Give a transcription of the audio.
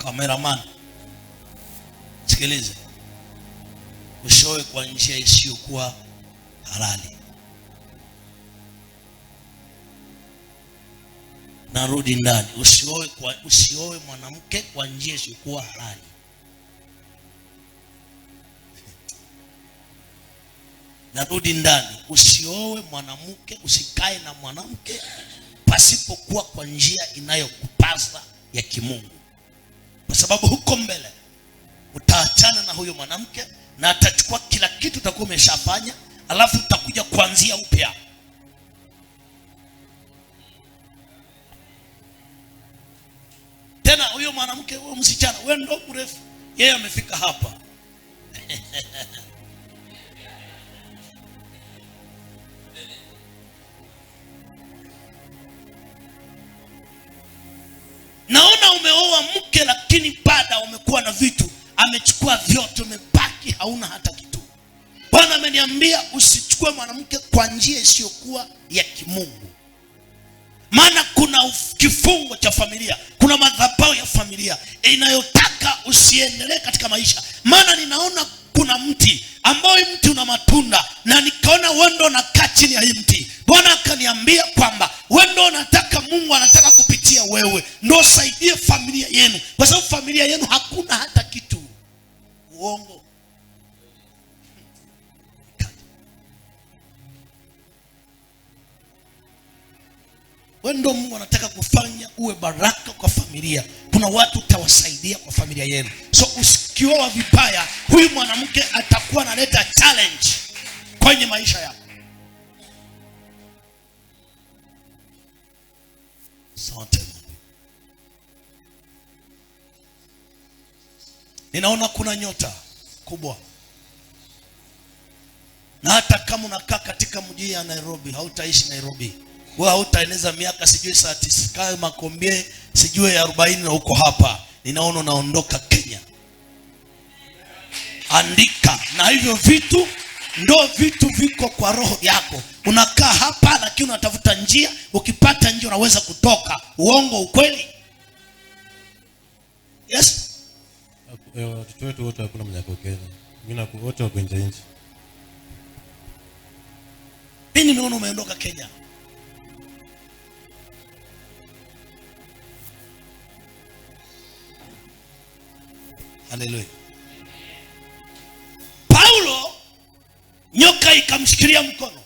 Cameraman, sikilize, usioe kwa njia isiyokuwa halali. Narudi ndani, usioe mwanamke kwa njia isiyokuwa halali. Narudi ndani, usioe mwanamke, usikae na mwanamke pasipokuwa kwa njia inayokupasa ya kimungu, kwa sababu huko mbele utaachana na huyo mwanamke na atachukua kila kitu utakuwa umeshafanya, alafu utakuja kuanzia upya. Tena huyo mwanamke, huyo msichana, wewe ndo mrefu, yeye amefika hapa. Naona umeoa mke lakini baada umekuwa na vitu, amechukua vyote, umebaki hauna hata kitu. Bwana ameniambia usichukue mwanamke kwa njia isiyokuwa ya kimungu. Maana kuna kifungo cha familia, kuna madhabahu ya familia inayotaka usiendelee katika maisha. Maana ninaona kuna mti ambao mti una matunda, na nikaona wewe ndo unakaa chini ya hii mti. Bwana akaniambia kwamba wewe ndo unataka, Mungu anataka kupitia wewe ndo usaidie familia yenu, kwa sababu familia yenu hakuna hata kitu. Uongo. Wewe ndo Mungu anataka kufanya uwe baraka kwa familia. Kuna watu utawasaidia kwa familia yenu. So usikioa vibaya, huyu mwanamke atakuwa analeta challenge kwenye maisha yako. Asante Mungu. Ninaona kuna nyota kubwa. Na hata kama unakaa katika mji ya Nairobi, hautaishi Nairobi. Wewe hautaeneza miaka sijui 90 kama makombie sijui ya 40 na uko hapa. Ninaona unaondoka Kenya. Andika, na hivyo vitu ndo vitu viko kwa roho yako. Unakaa hapa lakini unatafuta njia, ukipata njia unaweza kutoka. Uongo ukweli? Yes. Watoto wetu wote hakuna mwenye ako Kenya. Wengine wote wako nje nje. Mimi nimeona umeondoka Kenya. Haleluya. Paulo nyoka ikamshikilia mkono.